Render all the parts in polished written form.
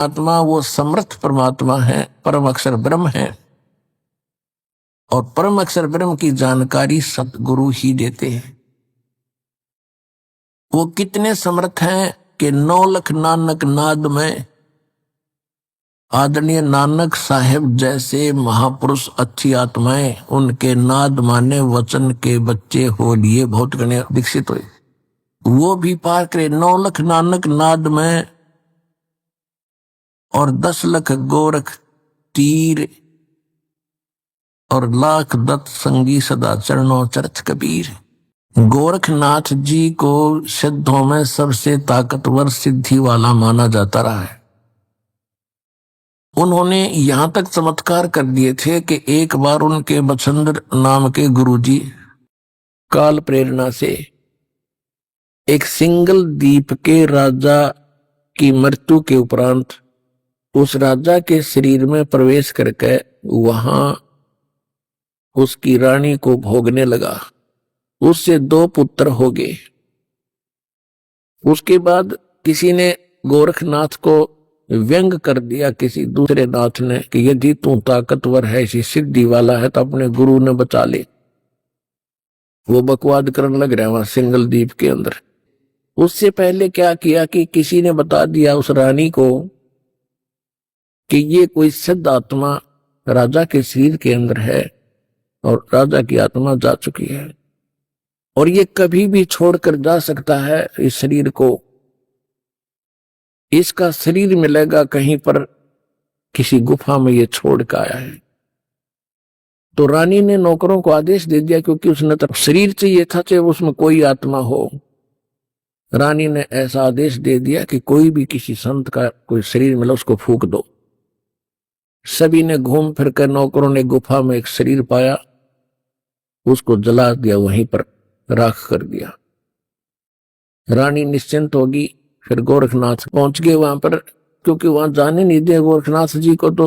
आत्मा वो समर्थ परमात्मा है, परम अक्षर ब्रह्म है। और परम अक्षर ब्रह्म की जानकारी सतगुरु ही देते हैं। वो कितने समर्थ हैं कि 9 लाख नानक नाद में आदरणीय नानक साहेब जैसे महापुरुष अच्छी आत्माएं उनके नाद माने वचन के बच्चे हो लिए बहुत गणे दीक्षित हुए। वो भी पार करे 9 लाख नानक नाद में और 10 लाख गोरख तीर और लाख दत्त संगी सदा चरणों चरत कबीर। गोरखनाथ जी को सिद्धों में सबसे ताकतवर सिद्धि वाला माना जाता रहा है। उन्होंने यहां तक चमत्कार कर दिए थे कि एक बार उनके बछंदर नाम के गुरुजी काल प्रेरणा से एक सिंगल द्वीप के राजा की मृत्यु के उपरांत उस राजा के शरीर में प्रवेश करके वहां उसकी रानी को भोगने लगा। उससे 2 पुत्र हो गए। उसके बाद किसी ने गोरखनाथ को व्यंग कर दिया, किसी दूसरे नाथ ने, कि यदि तू ताकतवर है, इसी सिद्धि वाला है तो अपने गुरु ने बचा ले। वो बकवाद करने लग रहा है वहां सिंगल द्वीप के अंदर। उससे पहले क्या किया कि किसी ने बता दिया उस रानी को कि ये कोई सिद्ध आत्मा राजा के शरीर के अंदर है और राजा की आत्मा जा चुकी है और ये कभी भी छोड़कर जा सकता है इस शरीर को। इसका शरीर मिलेगा कहीं पर किसी गुफा में ये छोड़ कर आया है। तो रानी ने नौकरों को आदेश दे दिया, क्योंकि उसने तो शरीर चाहिए था चाहे उसमें कोई आत्मा हो। रानी ने ऐसा आदेश दे दिया कि कोई भी किसी संत का कोई शरीर मिला उसको फूंक दो। सभी ने घूम फिर कर नौकरों ने गुफा में एक शरीर पाया, उसको जला दिया, वहीं पर राख कर दिया। रानी निश्चिंत होगी। फिर गोरखनाथ पहुंच गए वहां पर, क्योंकि वहां जाने नहीं दिया गोरखनाथ जी को, तो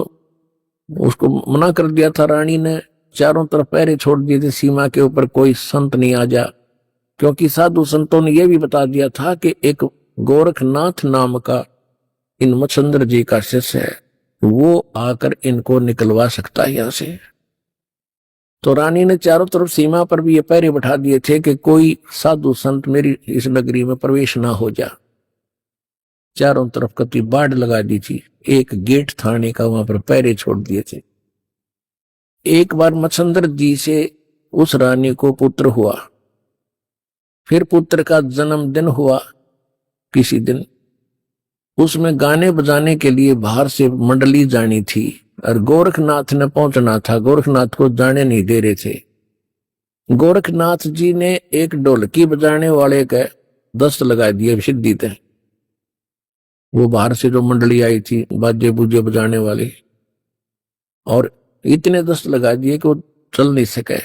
उसको मना कर दिया था रानी ने। चारों तरफ पहरे छोड़ दिए थे सीमा के ऊपर, कोई संत नहीं आ जा, क्योंकि साधु संतों ने यह भी बता दिया था कि एक गोरखनाथ नाम का इन मच्छंद्र जी का शिष्य है, वो आकर इनको निकलवा सकता है यहां से। तो रानी ने चारों तरफ सीमा पर भी ये पहरे बैठा दिए थे कि कोई साधु संत मेरी इस नगरी में प्रवेश ना हो जा। चारों तरफ कति बाढ़ लगा दी थी, एक गेट थाने का वहां पर पहरे छोड़ दिए थे। एक बार मच्छंद्र जी से उस रानी को पुत्र हुआ। फिर पुत्र का जन्मदिन हुआ किसी दिन। उसमें गाने बजाने के लिए बाहर से मंडली जानी थी और गोरखनाथ ने पहुंचना था। गोरखनाथ को जाने नहीं दे रहे थे। गोरखनाथ जी ने एक ढोलकी बजाने वाले का दस्त लगा दिए सिद्धि थे। वो बाहर से जो मंडली आई थी बाजे बूजे बजाने वाले, और इतने दस्त लगा दिए कि वो चल नहीं सके।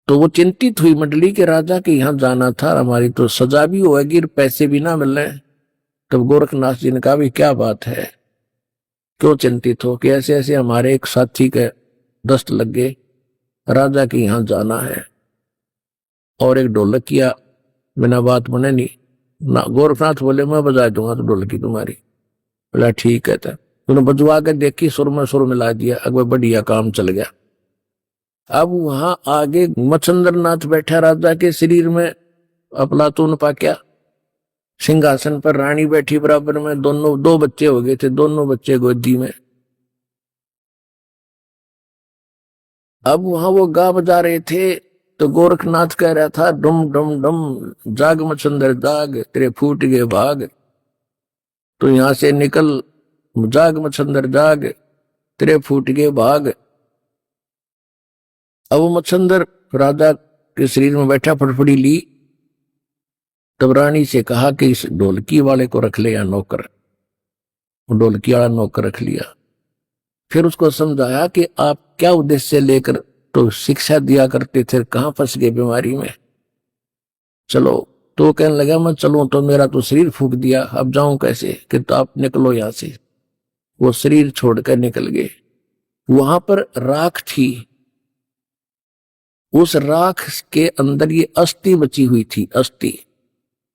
तो वो चिंतित हुई मंडली के राजा के यहां जाना था, हमारी तो सजा भी होगी, पैसे भी ना मिल रहे। तब गोरखनाथ जी ने कहा भी क्या बात है, क्यों चिंतित हो? कि ऐसे ऐसे हमारे एक साथी के दस्त लग गए, राजा के यहां जाना है और एक ढोलकिया बिना बात बने नहीं ना। गोरखनाथ बोले मैं बजा दूंगा तो ढोलकी तुम्हारी। बोला ठीक है। तूने बजवा के देखी, सुर में सुर मिला दिया, अगवे बढ़िया काम चल गया। अब वहां आगे मच्छंद्रनाथ बैठा राजा के शरीर में, अफलातून पाक्या सिंहासन पर, रानी बैठी बराबर में, दोनों 2 बच्चे हो गए थे, दोनों बच्चे गोदी में। अब वहां वो गा बजा रहे थे तो गोरखनाथ कह रहा था डुम डुम डुम जाग मच्छंदर जाग तेरे फूट गए भाग। तो यहां से निकल, जाग मच्छंदर जाग तेरे फूट गए भाग। अब वो मच्छंदर राजा के शरीर में बैठा, फटफड़ी ली। तब रानी से कहा कि इस ढोलकी वाले को रख ले या नौकर। ढोलकी वाला नौकर रख लिया। फिर उसको समझाया कि आप क्या उद्देश्य लेकर तो शिक्षा दिया करते थे, कहां फंस गए बीमारी में, चलो। तो कहने लगा मैं चलूं तो मेरा तो शरीर फूंक दिया, अब जाऊं कैसे? कि तो आप निकलो यहां से। वो शरीर छोड़कर निकल गए। वहां पर राख थी, उस राख के अंदर ये अस्थि बची हुई थी, अस्थि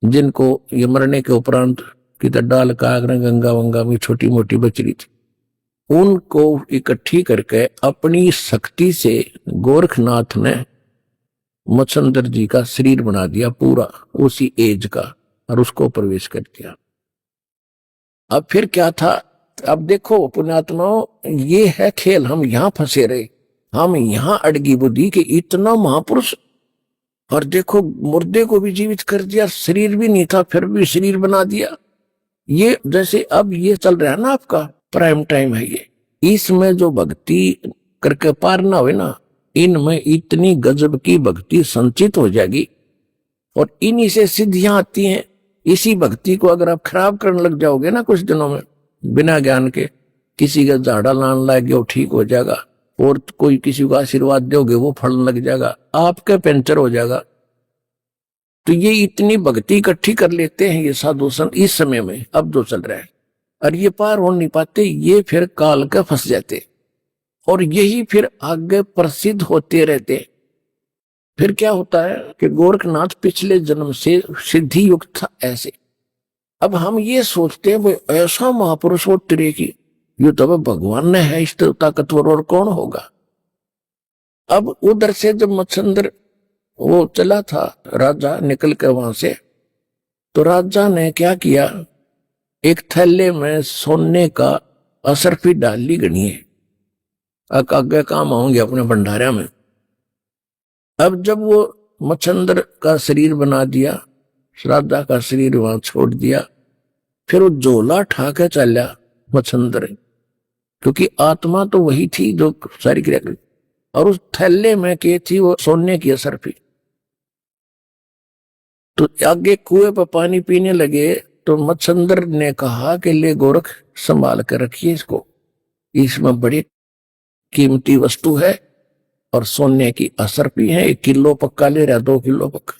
जिनको ये मरने के उपरांत किधर डाल कागर गंगा वंगा में छोटी मोटी बचरी थी, उनको इकट्ठी करके अपनी शक्ति से गोरखनाथ ने मच्छंदर जी का शरीर बना दिया पूरा उसी एज का, और उसको प्रवेश कर दिया। अब फिर क्या था, अब देखो पुण्यात्माओं, ये है खेल, हम यहां फंसे रहे, हम यहां अड़गी बुद्धि के इतना महापुरुष, और देखो मुर्दे को भी जीवित कर दिया, शरीर भी नहीं था फिर भी शरीर बना दिया। ये जैसे अब ये चल रहा है ना, आपका प्राइम टाइम है ये, इसमें जो भक्ति करके पार ना हुए ना, इनमें इतनी गजब की भक्ति संचित हो जाएगी और इन्हीं से सिद्धियां आती हैं। इसी भक्ति को अगर आप खराब करने लग जाओगे ना कुछ दिनों में, बिना ज्ञान के, किसी का झाड़ा लाने लगे वो ठीक हो जाएगा, और कोई किसी को आशीर्वाद दोगे वो फलने लग जाएगा, आपका पंचर हो जाएगा। तो ये इतनी भक्ति इकट्ठी कर लेते हैं ये साधु संत इस समय में, अब जो चल रहा है, और ये पार हो नहीं पाते, ये फिर काल के फंस जाते और यही फिर आगे प्रसिद्ध होते रहते। फिर क्या होता है कि गोरखनाथ पिछले जन्म से सिद्धि युक्त था ऐसे। अब हम ये सोचते हैं वो ऐसा महापुरुष हो तेरे की, ये तो भगवान ने है, इस ताकतवर और कौन होगा। अब उधर से जब मच्छंदर वो चला था, राजा निकल कर वहां से, तो राजा ने क्या किया, एक थैले में सोने का असरफी डाल ली गणिए, आगे काम आऊंगे अपने भंडारा में। अब जब वो मच्छंदर का शरीर बना दिया, राजा का शरीर वहां छोड़ दिया, फिर वो झोला ठाके चला मच्छंदर, क्योंकि आत्मा तो वही थी जो सारी क्रिया कर, और उस थैले में के थी वो सोने की असरफी। तो आगे कुएं पर पानी पीने लगे, तो मच्छंदर ने कहा कि ले गोरख संभाल कर रखिए इसको, इसमें बड़ी कीमती वस्तु है और सोने की असरफी है, 1 किलो पक्का ले रहा, 2 किलो पक्का,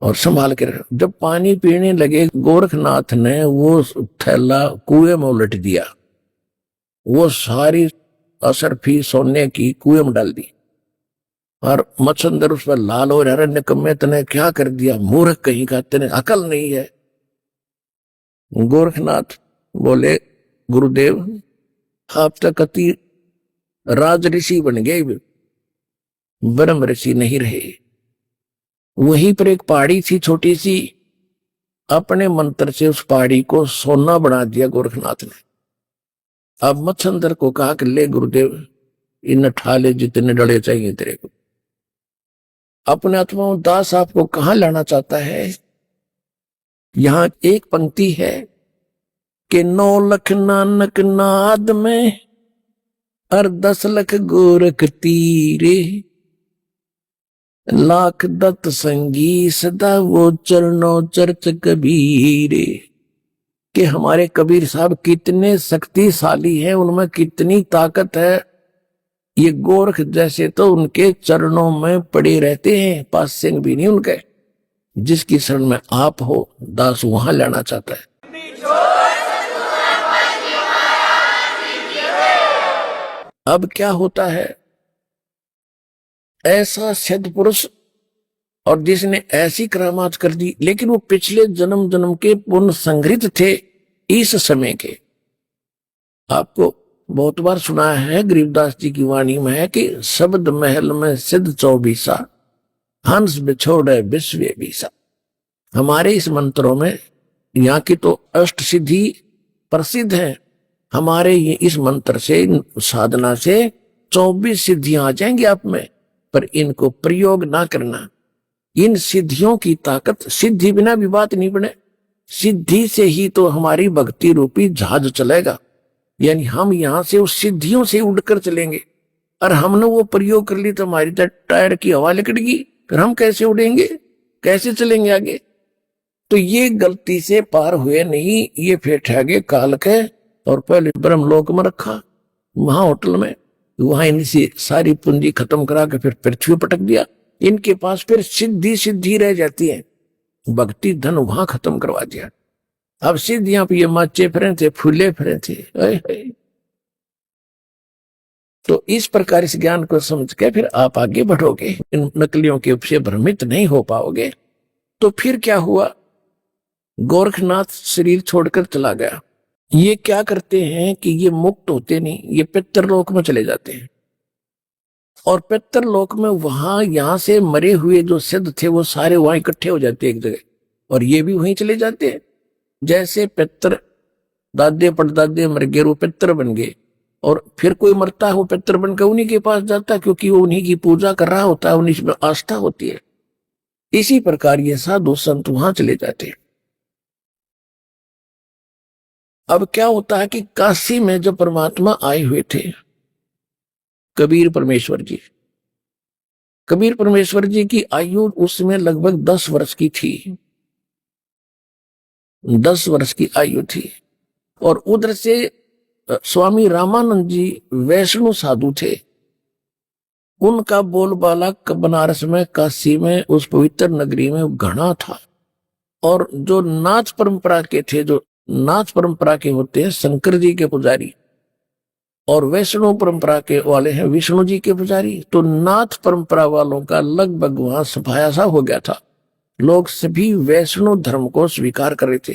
और संभाल के रखा। जब पानी पीने लगे, गोरखनाथ ने वो थैला कुएं में उलट दिया, वो सारी असरफी सोने की कुएं में डाल दी, और मच्छंदर उस पर लाल हो रहा, निकम्मे तने क्या कर दिया, मूर्ख कहीं का, तेने अकल नहीं है। गोरखनाथ बोले गुरुदेव आप तक अति राज ऋषि बन गए, ब्रह्म ऋषि नहीं रहे। वहीं पर एक पहाड़ी थी छोटी सी, अपने मंत्र से उस पहाड़ी को सोना बना दिया गोरखनाथ ने। अब मच्छंदर को कहा कि ले गुरुदेव इन ठाले जितने डले चाहिए तेरे को। अपने आत्मा दास आपको कहां लाना चाहता है। यहां एक पंक्ति है कि 9 लाख नानक नाद में और 10 लाख गोरख तीरे, लाख दत्त संगी सदा वो चरणों चर्च कबीरे। कि हमारे कबीर साहब कितने शक्तिशाली हैं, उनमें कितनी ताकत है, ये गोरख जैसे तो उनके चरणों में पड़े रहते हैं, पास सिंह भी नहीं उनके। जिसकी शरण में आप हो दास वहां लेना चाहता है। अब क्या होता है, ऐसा सिद्ध पुरुष और जिसने ऐसी करामात कर दी, लेकिन वो पिछले जन्म जन्म के पुण्य संग्रहित थे इस समय के। आपको बहुत बार सुना है, गरीबदास जी की वाणी में है कि शब्द महल में सिद्ध 24 हंस बिछोड़े विश्व बीसा। हमारे इस मंत्रों में यहाँ की तो अष्ट सिद्धि प्रसिद्ध है, हमारे ये इस मंत्र से साधना से 24 सिद्धियां आ जाएंगी आप में, पर इनको प्रयोग ना करना। इन सिद्धियों की ताकत, सिद्धि बिना भी बात नहीं बने, सिद्धि से ही तो हमारी भक्ति रूपी जहाज चलेगा। यानी हम यहां से उस सिद्धियों से उड़कर चलेंगे, और हमने वो प्रयोग कर ली तो हमारी टायर की हवा निकलेगी, फिर हम कैसे उड़ेंगे, कैसे चलेंगे आगे। तो ये गलती से पार हुए नहीं, ये फिर ठहगे काल के, और पहले ब्रह्मलोक में रखा, वहां होटल में, वहां इनसे सारी पूंजी खत्म करा के फिर पृथ्वी पटक दिया। इनके पास फिर सिद्धि सिद्धि रह जाती है, भक्ति धन वहां खत्म करवा दिया। अब सिद्धियां पे ये माचे फिरे थे, फूले फिरे थे। तो इस प्रकार इस ज्ञान को समझ के फिर आप आगे बढ़ोगे, इन नकलियों के से भ्रमित नहीं हो पाओगे। तो फिर क्या हुआ, गोरखनाथ शरीर छोड़कर चला गया। ये क्या करते हैं कि ये मुक्त होते नहीं, ये पितरलोक में चले जाते हैं। और पितरलोक में वहां यहां से मरे हुए जो सिद्ध थे वो सारे वहां इकट्ठे हो जाते एक जगह, और ये भी वहीं चले जाते हैं। जैसे पितर दादे परदादे मर गए, वो पितर बन गए, और फिर कोई मरता है वो पितर बनकर उन्हीं के पास जाता है, क्योंकि वो उन्हीं की पूजा कर रहा होता है, उन्हीं में आस्था होती है। इसी प्रकार ये साधु संत वहां चले जाते हैं। अब क्या होता है कि काशी में जब परमात्मा आए हुए थे कबीर परमेश्वर जी, कबीर परमेश्वर जी की आयु उसमें लगभग 10 वर्ष की थी, 10 वर्ष की आयु थी। और उधर से स्वामी रामानंद जी वैष्णो साधु थे, उनका बोलबाला बनारस में, काशी में, उस पवित्र नगरी में घना था। और जो नाथ परंपरा के थे, जो नाथ परंपरा के होते हैं शंकर जी के पुजारी, और वैष्णव परंपरा के वाले हैं विष्णु जी के पुजारी, तो नाथ परंपरा वालों का लगभग वहां सफाया सा हो गया था। लोग सभी वैष्णव धर्म को स्वीकार कर रहे थे।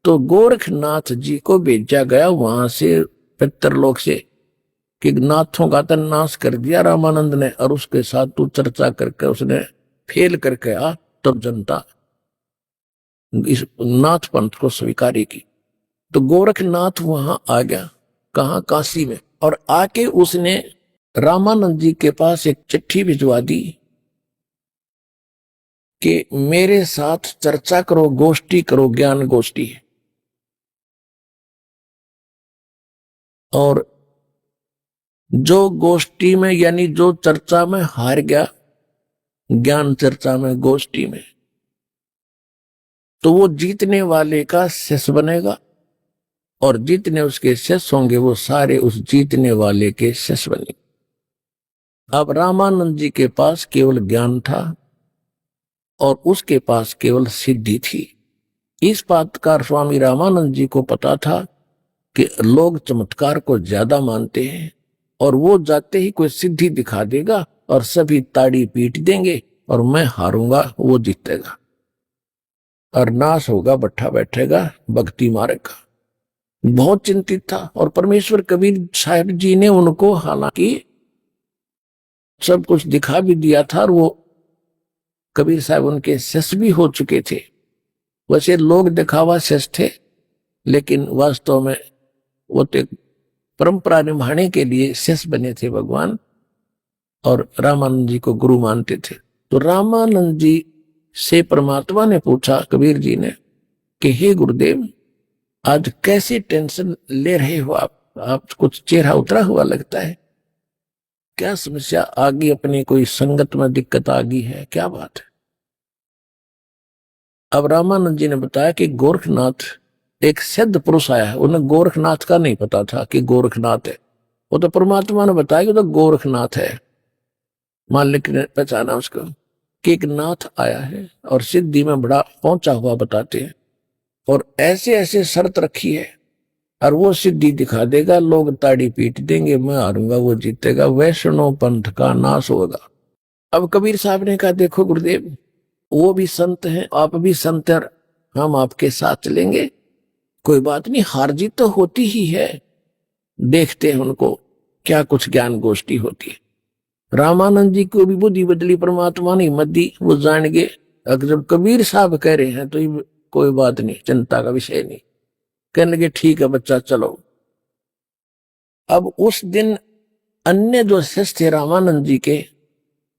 तो गोरखनाथ जी को भेजा गया वहां से, पितरलोक से, कि नाथों का तो नाश कर दिया रामानंद ने, और उसके साथ तू चर्चा करके उसने फेल करके आ, तब जनता इस नाथ पंथ को स्वीकारेगी। तो गोरखनाथ वहां आ गया, कहा? काशी में। और आके उसने रामानंद जी के पास एक चिट्ठी भिजवा दी कि मेरे साथ चर्चा करो, गोष्ठी करो, ज्ञान गोष्ठी। और जो गोष्ठी में, यानी जो चर्चा में हार गया, ज्ञान चर्चा में, गोष्ठी में, तो वो जीतने वाले का शिष्य बनेगा, और जितने उसके शिष्य होंगे वो सारे उस जीतने वाले के शिष्य बनेंगे। अब रामानंद जी के पास केवल ज्ञान था और उसके पास केवल सिद्धि थी। इस बात का स्वामी रामानंद जी को पता था कि लोग चमत्कार को ज्यादा मानते हैं, और वो जाते ही कोई सिद्धि दिखा देगा और सभी ताड़ी पीट देंगे, और मैं हारूंगा, वो जीतेगा, और नाश होगा, बैठा बैठेगा भक्ति मार्ग का। बहुत चिंतित था। और परमेश्वर कबीर साहब जी ने उनको हालांकि सब कुछ दिखा भी दिया था, और वो कबीर साहब उनके शिष्य भी हो चुके थे। वैसे लोग दिखावा शिष्य थे, लेकिन वास्तव में वो तो परंपरा निभाने के लिए शिष्य बने थे भगवान, और रामानंद जी को गुरु मानते थे। तो रामानंद जी से परमात्मा ने पूछा, कबीर जी ने, कि हे गुरुदेव, आज कैसे टेंशन ले रहे हो आप कुछ चेहरा उतरा हुआ लगता है, क्या समस्या आ गई? अपनी कोई संगत में दिक्कत आ गई है, क्या बात है? अब रामानंद जी ने बताया कि गोरखनाथ एक सिद्ध पुरुष आया है। उन्हें गोरखनाथ का नहीं पता था कि गोरखनाथ है, वो तो परमात्मा ने बताया कि तो गोरखनाथ है। मालिक ने पहचाना उसको कि एक नाथ आया है और सिद्धि में बड़ा पहुंचा हुआ बताते हैं, और ऐसे ऐसे शर्त रखी है, और वो सिद्धि दिखा देगा, लोग ताड़ी पीट देंगे, मैं हारूंगा, वो जीतेगा, वैष्णव पंथ का नाश होगा। अब कबीर साहब ने कहा, देखो गुरुदेव, वो भी संत हैं, आप भी संत हैं, हम आपके साथ चलेंगे, कोई बात नहीं, हार जीत तो होती ही है, देखते हैं उनको क्या कुछ ज्ञान गोष्ठी होती है। रामानंद जी को भी बुद्धि बदली, परमात्मा ने हिम्मत दी, वो जान गए अगर जब कबीर साहब कह रहे हैं तो ये कोई बात नहीं, चिंता का विषय नहीं। कहने लगे, ठीक है बच्चा, चलो। अब उस दिन अन्य जो शिष्य थे रामानंद जी के,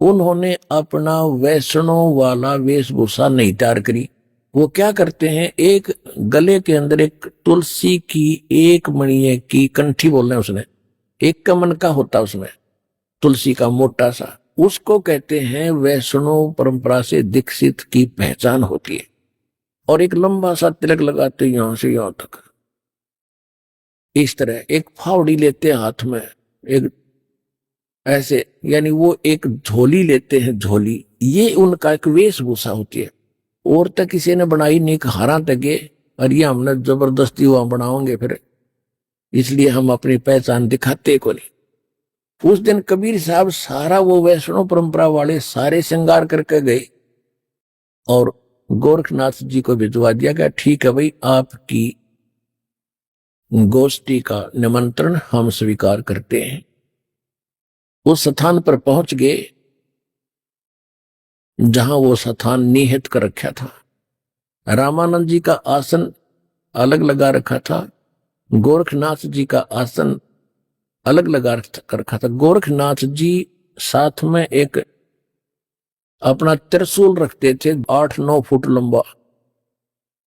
उन्होंने अपना वैष्णव वाला वेशभूषा नहीं तैयार करी। वो क्या करते हैं, एक गले के अंदर एक तुलसी की एक मणि की कंठी बोल रहे हैं, उसने एक कमन का होता उसमें तुलसी का मोटा सा, उसको कहते हैं वैष्णव परंपरा से दीक्षित की पहचान होती है। और एक लंबा सा तिलक लगाते यहां से यहां तक, इस तरह एक फावड़ी लेते हैं हाथ में, एक ऐसे, यानी वो एक झोली लेते हैं, झोली, ये उनका एक वेशभूषा होती है। और तक किसी ने बनाई नहीं, हारा तक, और ये हमने जबरदस्ती वहां बनाओगे फिर, इसलिए हम अपनी पहचान दिखाते को नहीं। उस दिन कबीर साहब सारा वो वैष्णव परंपरा वाले सारे श्रृंगार करके गए, और गोरखनाथ जी को भिजवा दिया गया। ठीक है भाई, आपकी गोष्ठी का निमंत्रण हम स्वीकार करते हैं। उस स्थान पर पहुंच गए जहां वो स्थान निहित कर रखा था। रामानंद जी का आसन अलग लगा रखा था, गोरखनाथ जी का आसन अलग लगा कर रखा था। गोरखनाथ जी साथ में एक अपना त्रिशूल रखते थे, 8-9 फुट लंबा,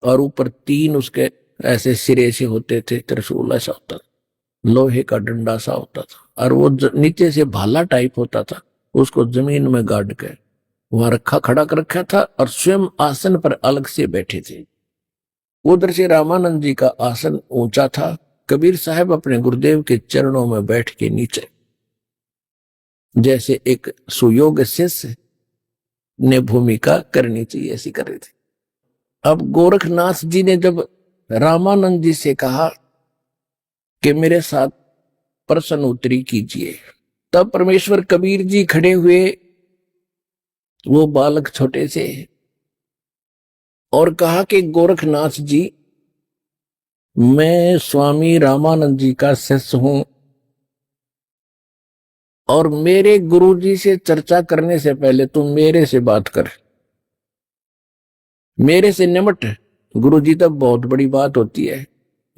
और ऊपर 3 उसके ऐसे सिरे से होते थे। त्रिशूल ऐसा होता था, लोहे का डंडा सा होता था, और वो नीचे से भाला टाइप होता था, उसको जमीन में गाड़ के वहां खड़ा कर रखा था, और स्वयं आसन पर अलग से बैठे थे। उधर से रामानंद जी का आसन ऊंचा था। कबीर साहब अपने गुरुदेव के चरणों में बैठ के नीचे, जैसे एक सुयोग शिष्य ने भूमिका करनी चाहिए, ऐसी कर रहे थे। अब गोरखनाथ जी ने जब रामानंद जी से कहा कि मेरे साथ प्रश्न उत्तरी कीजिए, तब परमेश्वर कबीर जी खड़े हुए, वो बालक छोटे से, और कहा कि गोरखनाथ जी, मैं स्वामी रामानंद जी का शिष्य हूं, और मेरे गुरु जी से चर्चा करने से पहले तुम मेरे से बात कर, मेरे से निमट। गुरु जी तब बहुत बड़ी बात होती है,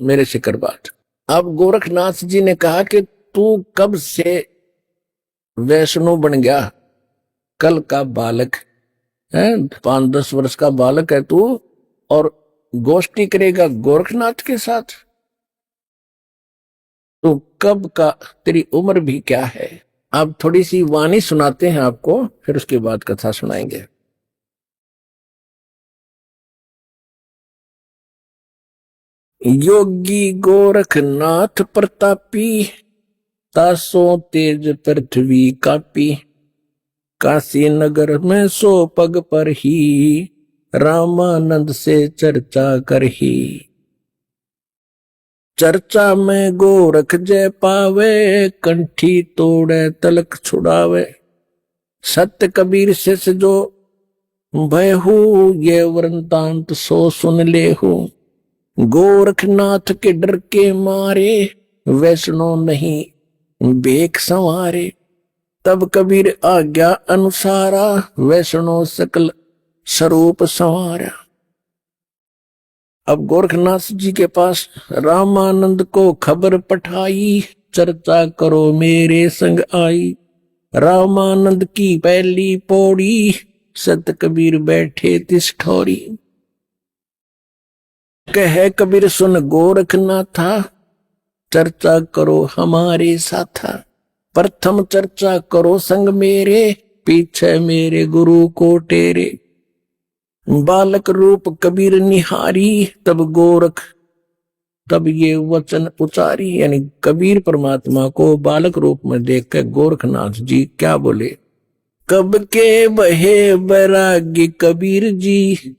मेरे से कर बात। अब गोरखनाथ जी ने कहा कि तू कब से वैष्णव बन गया? कल का बालक है, 5-10 वर्ष का बालक है तू, और गोष्ठी करेगा गोरखनाथ के साथ? तो कब का, तेरी उम्र भी क्या है? अब थोड़ी सी वाणी सुनाते हैं आपको, फिर उसके बाद कथा सुनाएंगे। योगी गोरखनाथ प्रतापी, तासो तेज पृथ्वी कापी, काशी नगर में सो पग पर ही, रामानंद से चर्चा कर ही। चर्चा में गोरख जय पावे, कंठी तोड़े तलक छुड़ावे। सत्य कबीर शिष जो भयहु, ये वृंतांत सो सुन लेहु। गोरखनाथ के डर के मारे, वैष्णव नहीं बेख संवारे। तब कबीर आज्ञा अनुसारा, वैष्णव सकल स्वरूप संवारा। अब गोरखनाथ जी के पास रामानंद को खबर पठाई, चर्चा करो मेरे संग आई। रामानंद की पहली पौड़ी, सत कबीर बैठे तिस ठौरी। कहे कबीर सुन गोरखनाथा, चर्चा करो हमारे साथा। प्रथम चर्चा करो संग मेरे, पीछे मेरे गुरु को टेरे। बालक रूप कबीर निहारी, तब ये वचन उचारी। यानी कबीर परमात्मा को बालक रूप में देखकर गोरखनाथ जी क्या बोले? कब के बहे बैरागी कबीर जी,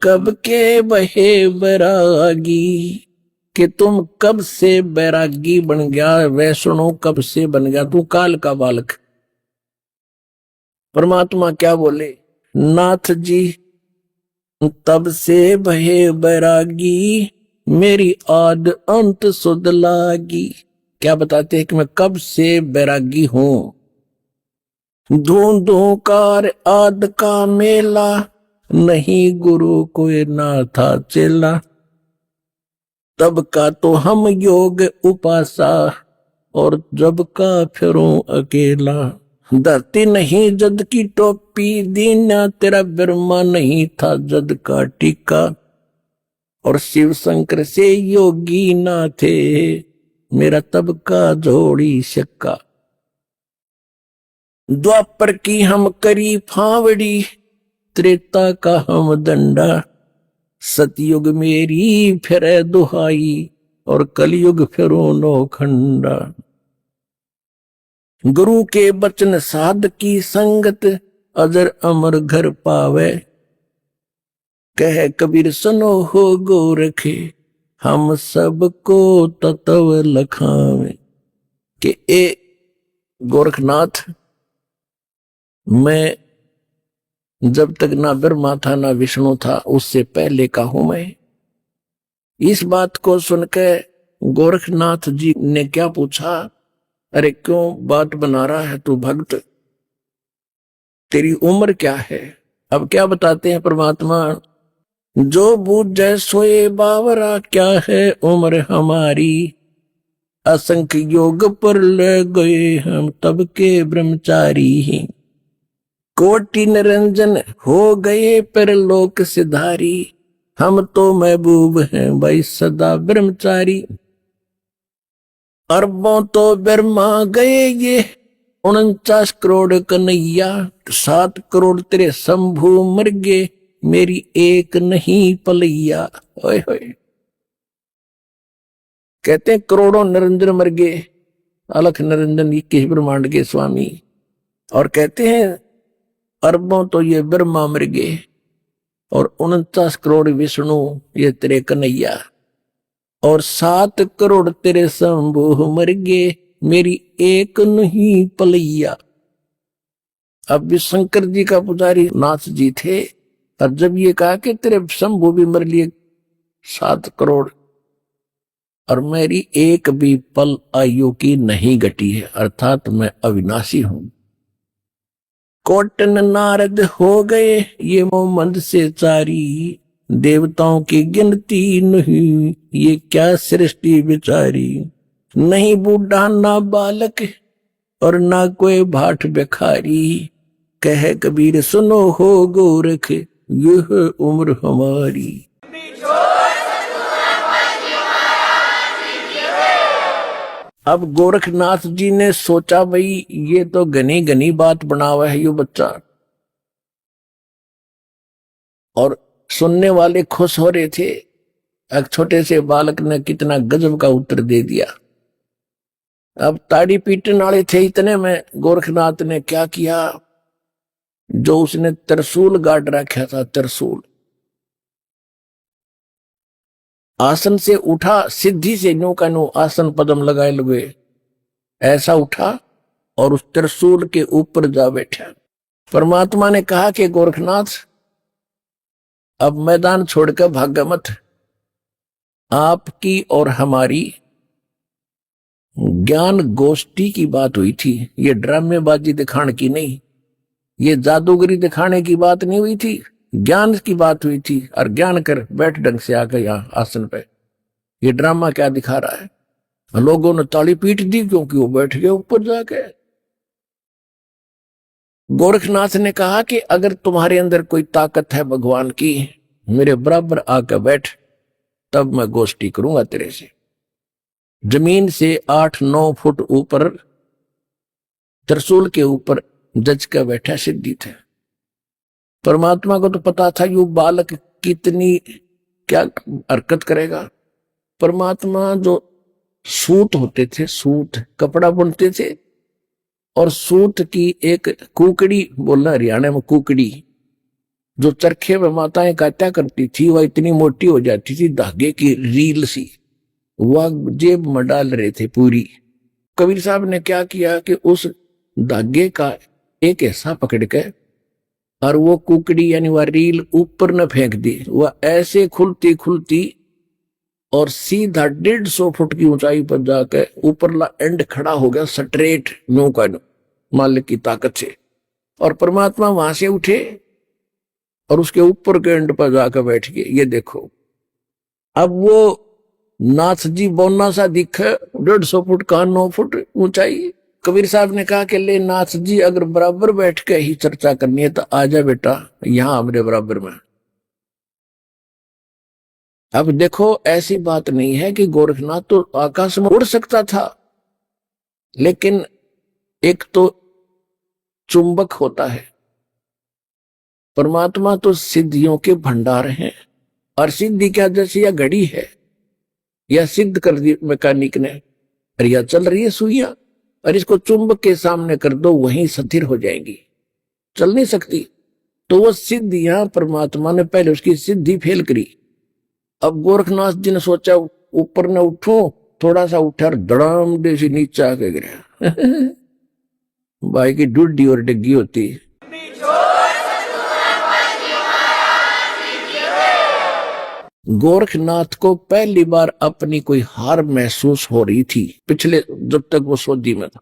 कब के बहे बैरागी। कि तुम कब से बैरागी बन गया, वैष्णव कब से बन गया, तू काल का बालक। परमात्मा क्या बोले? नाथ जी तब से बहे बैरागी, मेरी आद अंत सुध लागी। क्या बताते हैं कि मैं कब से बैरागी हूं। धूंधूकार आद का मेला, नहीं गुरु कोई ना था चेला। तब का तो हम योग उपासा, और जब का फिरूं अकेला। धरती नहीं जद की टोपी, दीना तेरा ब्रह्मा नहीं था जद का टीका। और शिव शंकर से योगी ना थे, मेरा तब का जोड़ी शक्का। द्वापर की हम करी फावड़ी, त्रेता का हम दंडा। सतयुग मेरी फिर दुहाई, और कलयुग फिरो नौखंडा। गुरु के बचन साध की संगत, अजर अमर घर पावे। कह कबीर सुनो हो गोरखे, हम सबको तत्व लखावे। कि ए गोरखनाथ, मैं जब तक ना ब्रह्मा था ना विष्णु था, उससे पहले का हूं मैं। इस बात को सुनकर गोरखनाथ जी ने क्या पूछा, अरे क्यों बात बना रहा है तू भक्त, तेरी उम्र क्या है? अब क्या बताते हैं परमात्मा, जो बूझे सोए बावरा, क्या है उम्र हमारी, असंख्य योग पर ले गए हम तब के ब्रह्मचारी, कोटि निरंजन हो गए पर लोक सिधारी, हम तो महबूब हैं भाई सदा ब्रह्मचारी। अरबों तो ब्रह्मा गए ये 49 करोड़ कन्हैया, 7 करोड़ तेरे शंभू मर गए, मेरी एक नहीं पलैया। ओए होए, कहते हैं करोड़ों निरंजन मर गए, अलख निरंजन 21 ब्रह्मांड के स्वामी, और कहते हैं अरबों तो ये ब्रह्मा मर गए और 49 करोड़ विष्णु ये तेरे कन्हैया, और 7 करोड़ तेरे शंभू मर गए, मेरी एक नहीं पलैया। अब भी शंकर जी का पुजारी नाथ जी थे, और जब ये कहा कि तेरे शंभू भी मर लिए 7 करोड़, और मेरी एक भी पल आयु की नहीं घटी है, अर्थात मैं अविनाशी हूं। कोटन नारद हो गए ये मोहम्मद से चारी, देवताओं की गिनती नहीं ये क्या सृष्टि बिचारी, नहीं बूढ़ा ना बालक और ना कोई भाट भिखारी, कहे कबीर सुनो हो गोरख यह उम्र हमारी। अब गोरखनाथ जी ने सोचा भाई ये तो घनी घनी बात बना हुआ है ये बच्चा, और सुनने वाले खुश हो रहे थे। एक छोटे से बालक ने कितना गजब का उत्तर दे दिया। अब ताड़ी पीटने वाले थे इतने में गोरखनाथ ने क्या किया, जो उसने त्रिशूल गाड़ रखा था, त्रिशूल आसन से उठा, सिद्धि से नो का नो आसन पदम लगाए लगे, ऐसा उठा और उस त्रिशूल के ऊपर जा बैठा। परमात्मा ने कहा कि गोरखनाथ अब मैदान छोड़कर भागा मत, आपकी और हमारी ज्ञान गोष्ठी की बात हुई थी, ये ड्रामेबाजी दिखाने की नहीं, ये जादूगरी दिखाने की बात नहीं हुई थी, ज्ञान की बात हुई थी। और ज्ञान कर बैठ ढंग से आकर यहाँ आसन पे, ये ड्रामा क्या दिखा रहा है? लोगों ने ताली पीट दी क्योंकि वो बैठ गए ऊपर जाके। गोरखनाथ ने कहा कि अगर तुम्हारे अंदर कोई ताकत है भगवान की, मेरे बराबर आकर बैठ, तब मैं गोष्ठी करूंगा तेरे से। जमीन से 8-9 फुट ऊपर त्रिशूल के ऊपर जज का बैठा सिद्धि थे। परमात्मा को तो पता था यू बालक कितनी क्या हरकत करेगा। परमात्मा जो सूत होते थे, सूत कपड़ा बुनते थे, और सूत की एक कुकड़ी, बोलना हरियाणा में कुकड़ी, जो चरखे में माताएं काटा करती थी, वह इतनी मोटी हो जाती थी, धागे की रील सी, वह जेब में डाल रहे थे पूरी। कबीर साहब ने क्या किया कि उस धागे का एक हिस्सा पकड़ के और वो कुकड़ी यानी वह रील ऊपर न फेंक दी, वह ऐसे खुलती खुलती और सीधा 150 फुट की ऊंचाई पर जाकर ऊपरला एंड खड़ा हो गया स्ट्रेट नो का नो, मालिक की ताकत से। और परमात्मा वहां से उठे और उसके ऊपर के एंड पर जाकर बैठ गए। ये देखो, अब वो नाथ जी बोना सा दिखे, 150 फुट का 9 फुट ऊंचाई। कबीर साहब ने कहा कि ले नाथ जी, अगर बराबर बैठ के ही चर्चा करनी है तो आजा बेटा यहां हमारे बराबर में। अब देखो, ऐसी बात नहीं है कि गोरखनाथ तो आकाश में उड़ सकता था, लेकिन एक तो चुंबक होता है, परमात्मा तो सिद्धियों के भंडार हैं। और सिद्धि क्या, जैसे यह घड़ी है, यह सिद्ध कर दी मैकेनिक ने, और यह चल रही है सुइयां, और इसको चुंबक के सामने कर दो वहीं स्थिर हो जाएंगी, चल नहीं सकती। तो वो सिद्धियां परमात्मा ने पहले उसकी सिद्धि फेल करी। अब गोरखनाथ जी ने सोचा ऊपर न उठो, थोड़ा सा उठा और धड़ाम दे से नीचे आके गिरा। भाई की डुड्डी और डिग्गी होती। गोरखनाथ को पहली बार अपनी कोई हार महसूस हो रही थी पिछले, जब तक वो सोजी में था।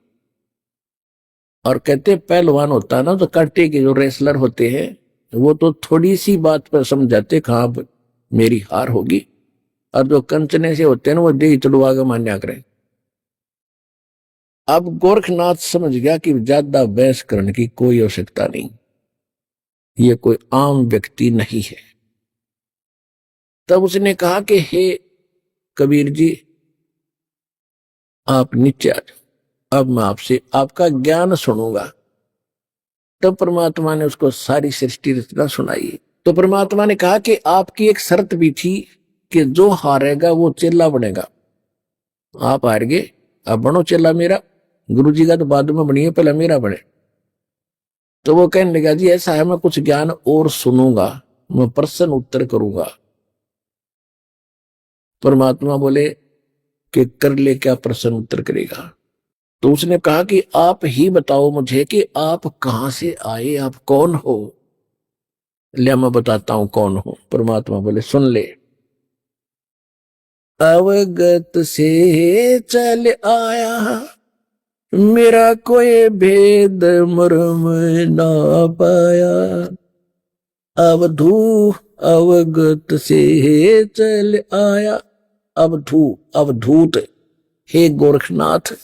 और कहते पहलवान होता है ना, तो कांटे के जो रेसलर होते हैं वो तो थोड़ी सी बात पर समझाते कहाँ मेरी हार होगी, और जो कंचने से होते हैं ना वो दे चढ़वा के मान्या करें। अब गोरखनाथ समझ गया कि ज्यादा बहस करने की कोई आवश्यकता नहीं, ये कोई आम व्यक्ति नहीं है। तब उसने कहा कि हे कबीर जी, आप नीचे आ जाओ, अब मैं आपसे आपका ज्ञान सुनूंगा। तब परमात्मा ने उसको सारी सृष्टि रचना सुनाई। तो परमात्मा ने कहा कि आपकी एक शर्त भी थी कि जो हारेगा वो चेला बनेगा। आप हार गए, अब बनो चेला मेरा। गुरु जी का तो बाद में बनिए, पहले मेरा बने। तो वो कहने लगा जी ऐसा है, मैं कुछ ज्ञान और सुनूंगा, मैं प्रश्न उत्तर करूंगा। परमात्मा बोले कि कर ले, क्या प्रश्न उत्तर करेगा? तो उसने कहा कि आप ही बताओ मुझे कि आप कहां से आए, आप कौन हो? ले मैं बताता हूं कौन हो। परमात्मा बोले सुन ले। अवगत से चल आया, मेरा कोई भेद मर्म ना पाया। अवधू अवगत से चल आया, अवधूत हे गोरखनाथ,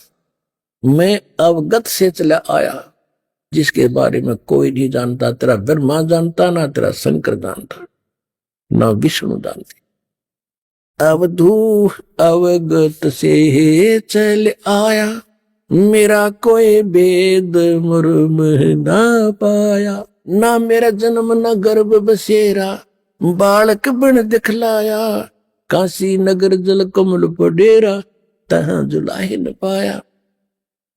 मैं अवगत से चला आया, जिसके बारे में कोई नहीं जानता। तेरा ब्रह्मा जानता, ना तेरा शंकर जानता, ना विष्णु जानते। अवधू अवगत से चल आया, मेरा कोई भेद मर्म ना पाया। ना मेरा जन्म न गर्भ बसेरा, बालक बन दिखलाया। काशी नगर जल कमल पडेरा, तहां जुलाहे न पाया।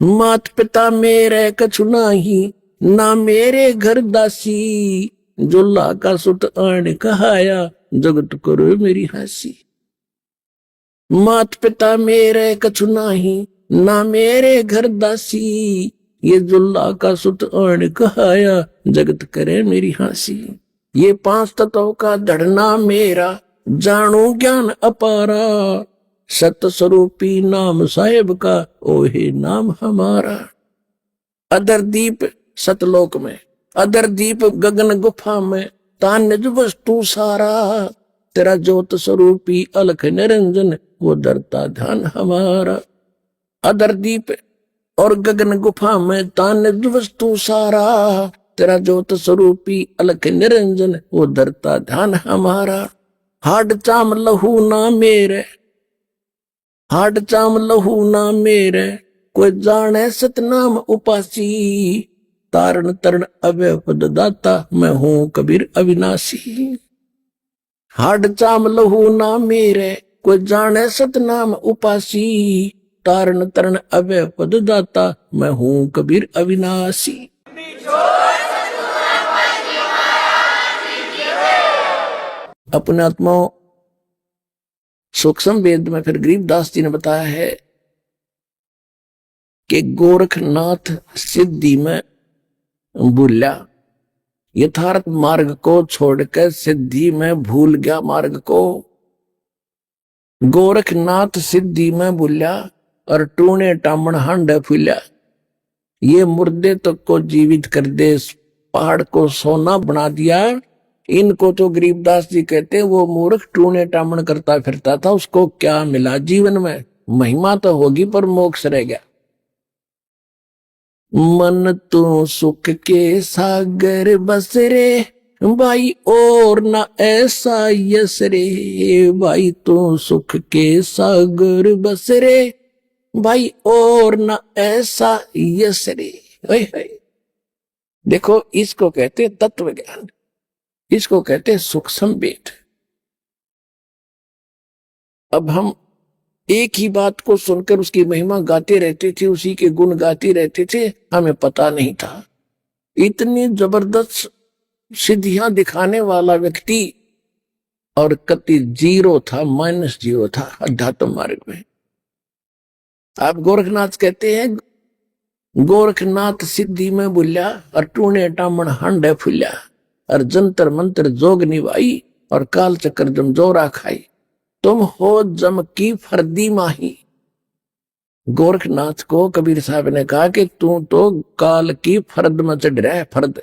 मात पिता मेरे कछु नाही, ना मेरे घर दासी। जुल्ला का सुत आन कहाया, जगत करो मेरी हंसी। मात पिता मेरे कछु नाही, ना मेरे घर दासी। ये जुल्ला का सुत आन कहाया, जगत करे मेरी हंसी। ये 5 तत्वों का धड़ना मेरा, जानू ज्ञान अपारा। सत स्वरूपी नाम साहेब का, ओहे नाम हमारा। अदर दीप सतलोक में, अदर दीप गगन गुफा में, तान्य वस्तु सारा। तेरा ज्योत स्वरूपी अलख निरंजन, वो डरता ध्यान हमारा। अदर दीप और गगन गुफा में, तान्य वस्तु सारा। तेरा ज्योत स्वरूपी अलख निरंजन, वो डरता ध्यान हमारा। हाड चाम लहू ना मेरे, हाड चाम लहू ना मेरे, कोई जाने सतनाम उपासी। तारण तरण अभय पद दाता, मैं हूं कबीर अविनाशी। हाड चाम लहू ना मेरे, कोई जाने सतनाम उपासी। तारण तरण अभय पद दाता, मैं हूं कबीर अविनाशी। अपने आत्माओं सूक्ष्म वेद में फिर गरीबदास जी ने बताया है कि गोरखनाथ सिद्धि में भूला, यथार्थ मार्ग को छोड़कर सिद्धि में भूल गया मार्ग को। गोरखनाथ सिद्धि में भूला, और टूने टामण हांडे फूला। ये मुर्दे तक को जीवित कर दे, पहाड़ को सोना बना दिया। इनको तो गरीबदास जी कहते वो मूर्ख टूने टामण करता फिरता था, उसको क्या मिला जीवन में? महिमा तो होगी पर मोक्ष रह गया। मन तो सुख के सागर बस रे, भाई और ना ऐसा यस रे। भाई तो सुख के सागर बस रे, भाई और ना ऐसा यस रे। देखो इसको कहते तत्व ज्ञान, इसको कहते हैं सूक्ष्म वेद। अब हम एक ही बात को सुनकर उसकी महिमा गाते रहते थे, उसी के गुण गाते रहते थे, हमें पता नहीं था। इतनी जबरदस्त सिद्धियां दिखाने वाला व्यक्ति और कति जीरो था, -0 था अध्यात्म मार्ग में। आप गोरखनाथ कहते हैं गोरखनाथ सिद्धि में बुल्या, और टूने टामण हांडे फुल्या। और जंतर मंत्र जोग निभाई, और काल चक्कर जम जोरा खाई, तुम हो जम की फर्दी माही। गोरखनाथ को कबीर साहब ने कहा कि तू तो काल की फर्द में चढ़ रहा है। फर्द,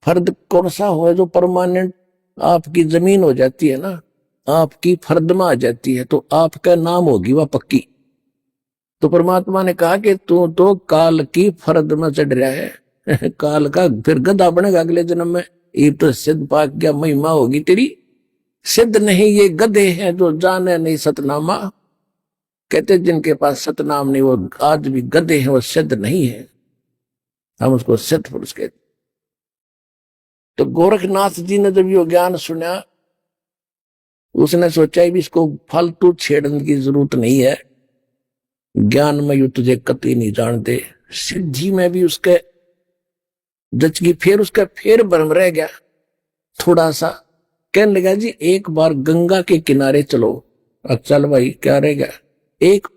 फर्द कौन सा हो जो परमानेंट आपकी जमीन हो जाती है ना, आपकी फर्द में आ जाती है, तो आपका नाम होगी वह पक्की। तो परमात्मा ने कहा कि तू तो काल की फर्द में चढ़ रहा है काल का फिर गधा बनेगा अगले जन्म में। ये तो सिद्ध पाक क्या महिमा होगी तेरी। सिद्ध नहीं ये गधे हैं जो जाने नहीं सतनामा। कहते जिनके पास सतनाम नहीं वो आज भी गधे हैं, वो सिद्ध नहीं है, हम उसको सिद्ध पुरुष कहते। तो गोरखनाथ जी ने जब ये ज्ञान सुना, उसने सोचा भी इसको फालतू छेड़ने की जरूरत नहीं है, ज्ञान में यू तुझे कतई नहीं जानते। सिद्धि में भी उसके जचगी, फिर उसका फिर भ्रम रह गया थोड़ा सा। कहने लगा जी एक बार गंगा के किनारे चलो। चल भाई क्या रह गया, एक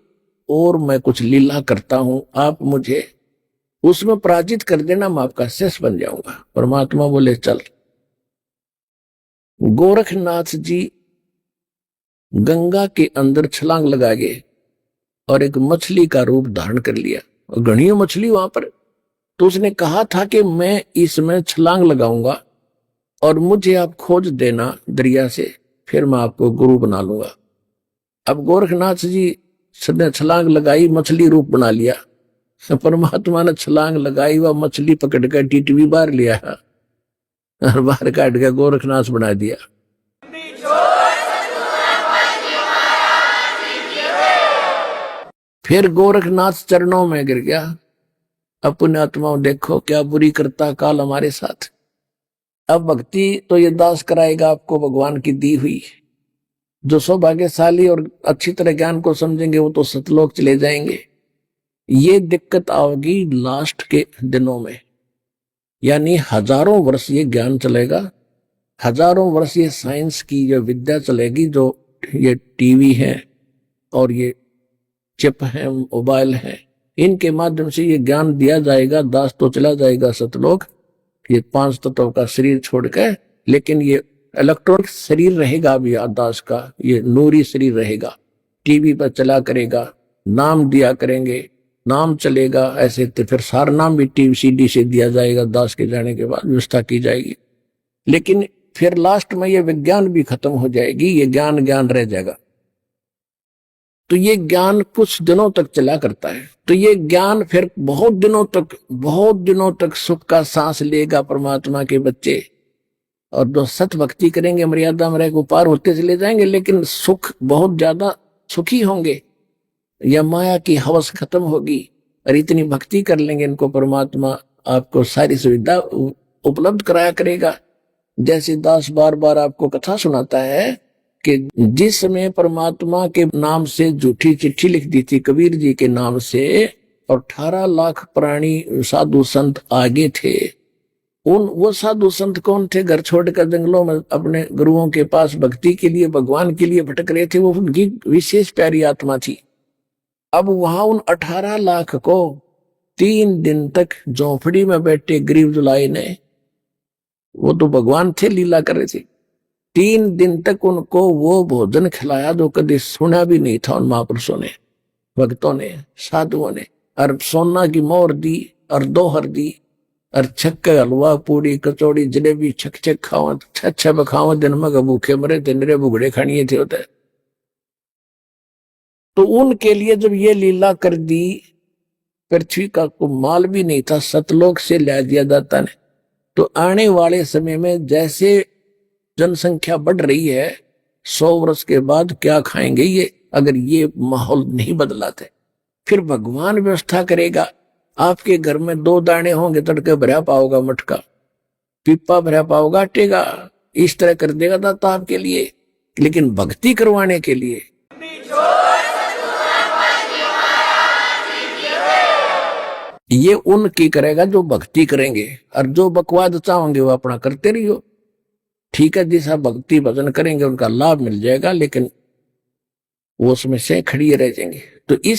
और मैं कुछ लीला करता हूं, आप मुझे उसमें पराजित कर देना, मैं आपका शिष्य बन जाऊंगा। परमात्मा बोले चल। गोरखनाथ जी गंगा के अंदर छलांग लगा गए और एक मछली का रूप धारण कर लिया, और घनी मछली वहां पर। तो उसने कहा था कि मैं इसमें छलांग लगाऊंगा और मुझे आप खोज देना दरिया से, फिर मैं आपको गुरु बना लूंगा। अब गोरखनाथ जी ने छलांग लगाई, मछली रूप बना लिया। परमात्मा ने छलांग लगाई, वह मछली पकड़ कर टीटवी बाहर लिया और बाहर काट के गोरखनाथ बना दिया। फिर गोरखनाथ चरणों में गिर गया। अपने आत्माओं देखो क्या बुरी करता काल हमारे साथ। अब भक्ति तो ये दास कराएगा आपको भगवान की दी हुई। जो सौभाग्यशाली और अच्छी तरह ज्ञान को समझेंगे वो तो सतलोक चले जाएंगे। ये दिक्कत आओगी लास्ट के दिनों में, यानी हजारों वर्ष ये ज्ञान चलेगा, हजारों वर्ष ये साइंस की जो विद्या चलेगी, जो ये टीवी है और ये चिप है, मोबाइल है, इनके माध्यम से ये ज्ञान दिया जाएगा। दास तो चला जाएगा सतलोक, ये 5 तत्वों का शरीर छोड़ के, लेकिन ये इलेक्ट्रॉनिक शरीर रहेगा भी दास का, ये नूरी शरीर रहेगा। टीवी पर चला करेगा, नाम दिया करेंगे, नाम चलेगा ऐसे। तो फिर सारा नाम भी टीवी सीडी से दिया जाएगा, दास के जाने के बाद व्यवस्था की जाएगी। लेकिन फिर लास्ट में ये विज्ञान भी खत्म हो जाएगी, ये ज्ञान ज्ञान रह जाएगा। तो ये ज्ञान कुछ दिनों तक चला करता है, तो ये ज्ञान फिर बहुत दिनों तक सुख का सांस लेगा परमात्मा के बच्चे। और जो सत भक्ति करेंगे मर्यादा में रहकर पार होते चले जाएंगे, लेकिन सुख बहुत ज्यादा सुखी होंगे, या माया की हवस खत्म होगी। और इतनी भक्ति कर लेंगे इनको परमात्मा आपको सारी सुविधा उपलब्ध कराया करेगा। जैसे दास बार बार आपको कथा सुनाता है कि जिस समय परमात्मा के नाम से झूठी चिट्ठी लिख दी थी कबीर जी के नाम से, और 18 लाख प्राणी साधु संत आगे थे। वो साधु संत कौन थे? घर छोड़कर जंगलों में अपने गुरुओं के पास भक्ति के लिए, भगवान के लिए भटक रहे थे। वो उनकी विशेष प्यारी आत्मा थी। अब वहां उन 18 लाख को 3 दिन तक झोंपड़ी में बैठे गरीब जुलाई ने, वो तो भगवान थे, लीला कर रहे थे, 3 दिन तक उनको वो भोजन खिलाया जो कभी सुना भी नहीं था उन महापुरुषों ने, भक्तों ने, साधुओं ने। और सोना की मोहर दी और दोहर दी, और छक्के हलवा पूड़ी कचौड़ी जलेबी छक छक खाओ, छह बखाओ, दिन में भूखे मरे थे, निरे बुगड़े खानिए थे होते। तो उनके लिए जब ये लीला कर दी, पृथ्वी का को माल भी नहीं था, सतलोक से ला दिया जाता ने। तो आने वाले समय में जैसे जनसंख्या बढ़ रही है, 100 वर्ष के बाद क्या खाएंगे ये, अगर ये माहौल नहीं बदलाते? फिर भगवान व्यवस्था करेगा। आपके घर में 2 दाने होंगे, तड़के भरा पाओगा मटका, पीपा भरा पाओगा आटेगा, इस तरह कर देगा दाता आपके लिए। लेकिन भक्ति करवाने के लिए ये उनकी करेगा जो भक्ति करेंगे, और जो बकवाद चाहोगे वो अपना करते रहियो। ठीक है, जैसा भक्ति भजन करेंगे उनका लाभ मिल जाएगा, लेकिन वो उसमें से खड़ी रह जाएंगे। तो इस